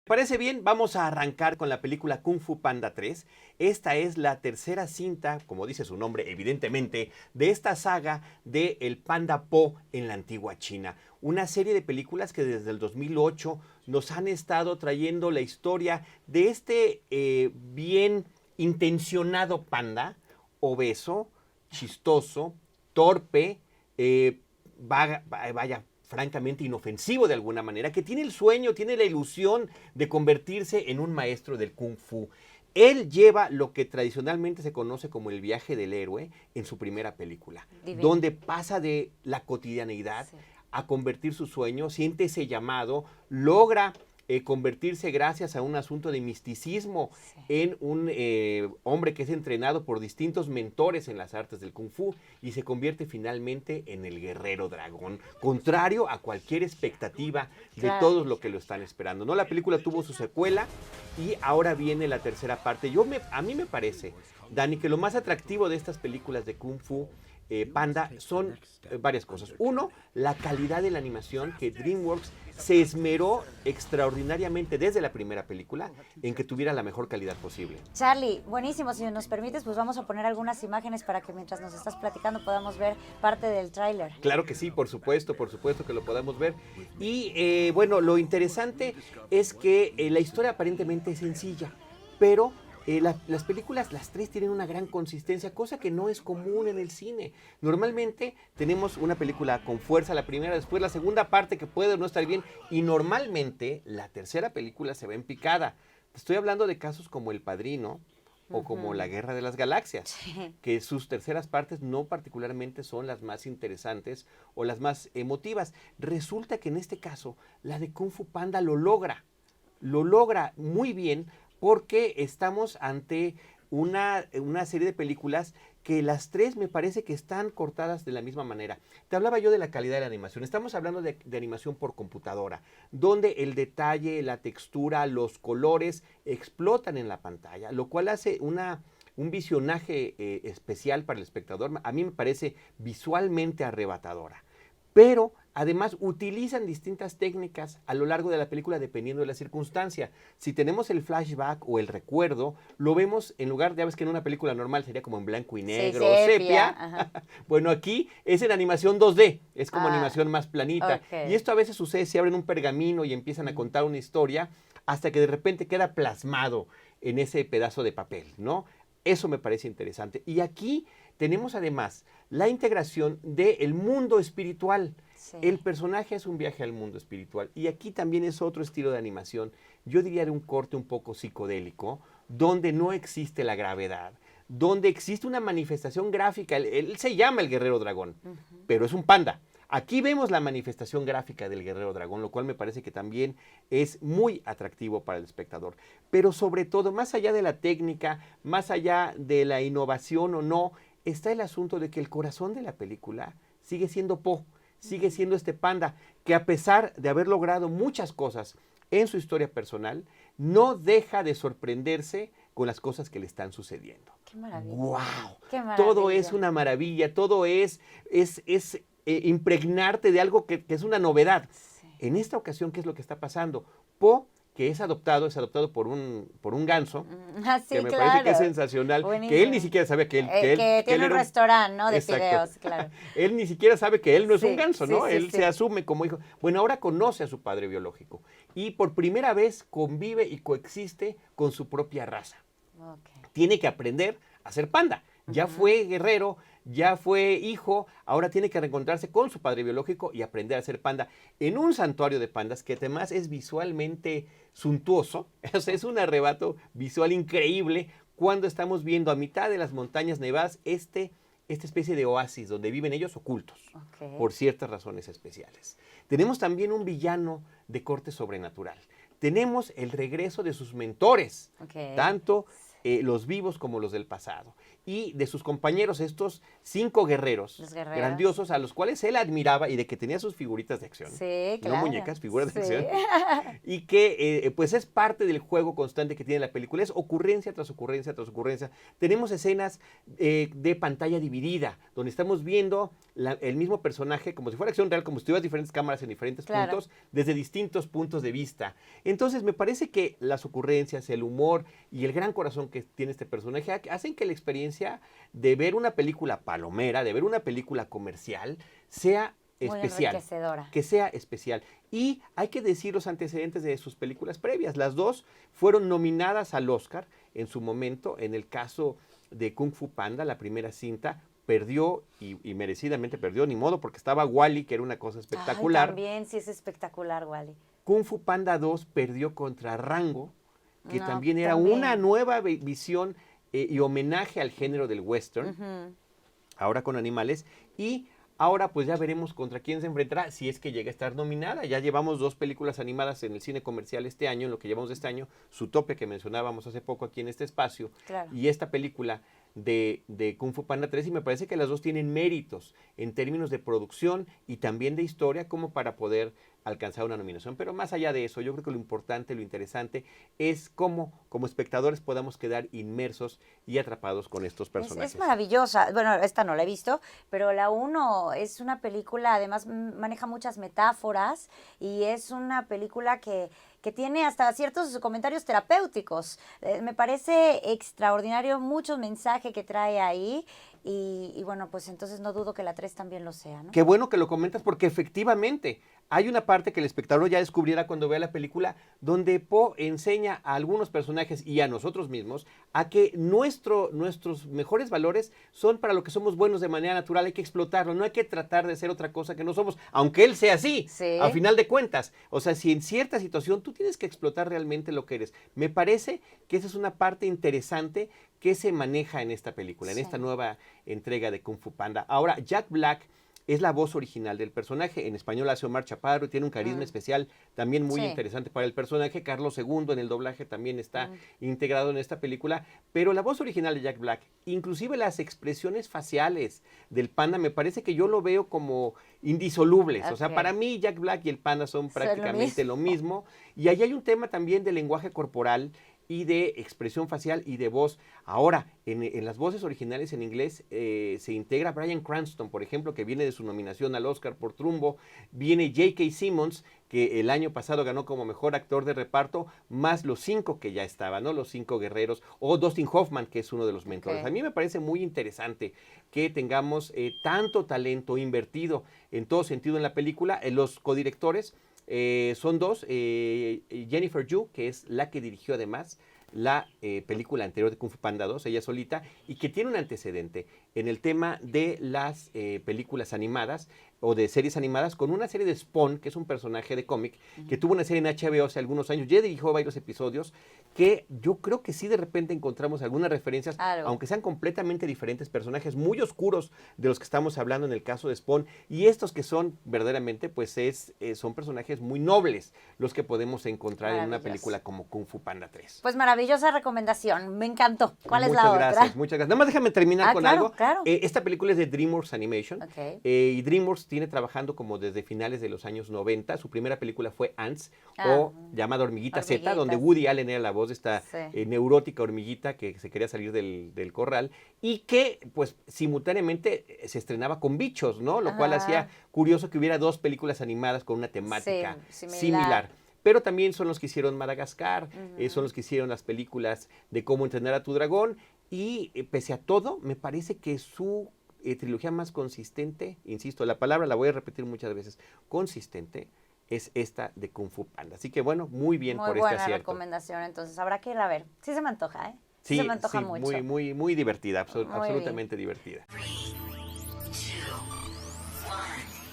Parece bien, vamos a arrancar con la película Kung Fu Panda 3. Esta es la tercera cinta, como dice su nombre, evidentemente, de esta saga de El Panda Po en la antigua China. Una serie de películas que desde el 2008 nos han estado trayendo la historia de este bien intencionado panda, obeso, chistoso, torpe, vaya, francamente inofensivo de alguna manera, que tiene el sueño, tiene la ilusión de convertirse en un maestro del Kung Fu. Él lleva lo que tradicionalmente se conoce como el viaje del héroe en su primera película, Divino. donde pasa de la cotidianeidad Sí. a convertir su sueño, siente ese llamado, logra convertirse gracias a un asunto de misticismo Sí. en un hombre que es entrenado por distintos mentores en las artes del Kung Fu y se convierte finalmente en el guerrero dragón, contrario a cualquier expectativa de Claro. todos los que lo están esperando, ¿no? La película tuvo su secuela y ahora viene la tercera parte. A mí me parece, Dani, que lo más atractivo de estas películas de Kung Fu Panda son varias cosas. Uno, la calidad de la animación, que DreamWorks se esmeró extraordinariamente desde la primera película en que tuviera la mejor calidad posible. Charlie, buenísimo. Si nos permites, pues vamos a poner algunas imágenes para que mientras nos estás platicando podamos ver parte del tráiler. Claro que sí, por supuesto que lo podamos ver. Y bueno, lo interesante es que la historia aparentemente es sencilla, pero las películas, las tres, tienen una gran consistencia, cosa que no es común en el cine. Normalmente tenemos una película con fuerza, la primera, después la segunda parte que puede o no estar bien, y normalmente la tercera película se ve en picada. Estoy hablando de casos como El Padrino o como La Guerra de las Galaxias, Sí. que sus terceras partes no particularmente son las más interesantes o las más emotivas. Resulta que en este caso la de Kung Fu Panda lo logra muy bien, porque estamos ante una serie de películas que las tres me parece que están cortadas de la misma manera. Te hablaba yo de la calidad de la animación. Estamos hablando de animación por computadora, donde el detalle, la textura, los colores explotan en la pantalla, lo cual hace un visionaje especial para el espectador. A mí me parece visualmente arrebatadora. Pero además utilizan distintas técnicas a lo largo de la película dependiendo de la circunstancia. Si tenemos el flashback o el recuerdo, lo vemos en lugar, ya ves que en una película normal sería como en blanco y negro, Sí, sepia. Ajá. Bueno, aquí es en animación 2D, es como animación más planita. Ok. Y esto a veces sucede si abren un pergamino y empiezan a contar una historia hasta que de repente queda plasmado en ese pedazo de papel, ¿no? Eso me parece interesante. Y aquí tenemos además la integración del mundo espiritual. Sí. El personaje es un viaje al mundo espiritual. Y aquí también es otro estilo de animación, yo diría de un corte un poco psicodélico, donde no existe la gravedad, donde existe una manifestación gráfica. Él se llama el Guerrero Dragón, pero es un panda. Aquí vemos la manifestación gráfica del Guerrero Dragón, lo cual me parece que también es muy atractivo para el espectador. Pero sobre todo, más allá de la técnica, más allá de la innovación o no, está el asunto de que el corazón de la película sigue siendo Po, sigue siendo este panda, que a pesar de haber logrado muchas cosas en su historia personal, no deja de sorprenderse con las cosas que le están sucediendo. Qué maravilla. ¡Wow! Qué maravilla. Todo es una maravilla, todo es impregnarte de algo que es una novedad. Sí. En esta ocasión, ¿qué es lo que está pasando? Po, que es adoptado por un ganso, Ah, sí, que me claro. parece que es sensacional, Buenísimo. que él ni siquiera sabe que que tiene un era restaurante, ¿no? De Exacto. fideos, claro. Él ni siquiera sabe que él no es Sí, un ganso, sí, ¿no? sí, Él sí. se asume como hijo. Bueno, ahora conoce a su padre biológico y por primera vez convive y coexiste con su propia raza. Ok. Tiene que aprender a ser panda. Ya fue guerrero, ya fue hijo, ahora tiene que reencontrarse con su padre biológico y aprender a ser panda en un santuario de pandas que además es visualmente suntuoso. O sea, es un arrebato visual increíble cuando estamos viendo a mitad de las montañas nevadas esta especie de oasis donde viven ellos ocultos Ok. por ciertas razones especiales. Tenemos también un villano de corte sobrenatural. Tenemos el regreso de sus mentores, Ok. tanto los vivos como los del pasado, y de sus compañeros, estos 5 guerreros Los guerreros. grandiosos a los cuales él admiraba y de que tenía sus figuritas de acción. Sí, No claro. muñecas, figuras de Sí. acción. Y que pues es parte del juego constante que tiene la película. Es ocurrencia tras ocurrencia tras ocurrencia. Tenemos escenas de pantalla dividida, donde estamos viendo el mismo personaje, como si fuera acción real, como si tuvieras diferentes cámaras en diferentes puntos, desde distintos puntos de vista. Entonces, me parece que las ocurrencias, el humor y el gran corazón que tiene este personaje hacen que la experiencia de ver una película palomera, de ver una película comercial, sea especial, que sea especial. Y hay que decir los antecedentes de sus películas previas. Las dos fueron nominadas al Oscar en su momento. En el caso de Kung Fu Panda, la primera cinta, perdió y merecidamente perdió, ni modo, porque estaba Wall-E, que era una cosa espectacular. También, sí es espectacular, Wall-E. Kung Fu Panda 2 perdió contra Rango, que también era una nueva visión y homenaje al género del western, ahora con animales, y ahora pues ya veremos contra quién se enfrentará, si es que llega a estar nominada. Ya llevamos 2 películas animadas en el cine comercial este año, en lo que llevamos de este año, Zootopia, que mencionábamos hace poco aquí en este espacio, y esta película de Kung Fu Panda 3, y me parece que las dos tienen méritos en términos de producción y también de historia como para poder alcanzar una nominación. Pero más allá de eso, yo creo que lo importante, lo interesante es cómo como espectadores podamos quedar inmersos y atrapados con estos personajes. Es maravillosa. Bueno, esta no la he visto, pero la 1 es una película, además maneja muchas metáforas y es una película que tiene hasta ciertos comentarios terapéuticos. Me parece extraordinario mucho mensaje que trae ahí y bueno, pues entonces no dudo que la 3 también lo sea, ¿no? Qué bueno que lo comentas porque efectivamente hay una parte que el espectador ya descubrirá cuando vea la película donde Po enseña a algunos personajes y a nosotros mismos a que nuestros mejores valores son para lo que somos buenos de manera natural, hay que explotarlo, no hay que tratar de ser otra cosa que no somos, aunque él sea así, a final de cuentas. O sea, si en cierta situación tú tienes que explotar realmente lo que eres. Me parece que esa es una parte interesante que se maneja en esta película, en esta nueva entrega de Kung Fu Panda. Ahora, Jack Black es la voz original del personaje. En español hace Omar Chaparro, tiene un carisma especial también muy interesante para el personaje. Carlos II en el doblaje también está integrado en esta película, pero la voz original de Jack Black, inclusive las expresiones faciales del panda, me parece que yo lo veo como indisolubles. O sea, para mí Jack Black y el panda son prácticamente lo mismo. Y ahí hay un tema también de lenguaje corporal y de expresión facial y de voz. Ahora, en las voces originales en inglés se integra Bryan Cranston, por ejemplo, que viene de su nominación al Oscar por Trumbo. Viene J.K. Simmons, que el año pasado ganó como mejor actor de reparto, más los 5 que ya estaban, ¿no? Los 5 guerreros. O Dustin Hoffman, que es uno de los mentores. A mí me parece muy interesante que tengamos tanto talento invertido en todo sentido en la película. Los codirectores son 2, Jennifer Yu, que es la que dirigió además la película anterior de Kung Fu Panda 2, ella solita, y que tiene un antecedente en el tema de las películas animadas o de series animadas, con una serie de Spawn, que es un personaje de cómic, que tuvo una serie en HBO hace algunos años, ya dirigió varios episodios, que yo creo que sí de repente encontramos algunas referencias, aunque sean completamente diferentes, personajes muy oscuros de los que estamos hablando en el caso de Spawn, y estos que son verdaderamente, pues son personajes muy nobles, los que podemos encontrar en una película como Kung Fu Panda 3. Pues maravillosa recomendación, me encantó. ¿Cuál es la otra? Muchas gracias. Nada más déjame terminar con algo. Claro. Esta película es de DreamWorks Animation, y DreamWorks tiene trabajando como desde finales de los años 90. Su primera película fue Ants, o llamada Hormiguita Z, donde Woody Allen era la voz de esta neurótica hormiguita que se quería salir del corral, y que pues simultáneamente se estrenaba con bichos, ¿no? Lo cual hacía curioso que hubiera 2 películas animadas con una temática similar. Pero también son los que hicieron Madagascar, son los que hicieron las películas de Cómo entrenar a tu dragón, y pese a todo, me parece que su trilogía más consistente, insisto, la palabra la voy a repetir muchas veces, consistente, es esta de Kung Fu Panda. Así que bueno, muy bien por este acierto. Muy buena recomendación, entonces habrá que ir a ver. Sí se me antoja, ¿eh? Sí se me antoja mucho. Muy divertida, absolutamente divertida. 3, 2, 1.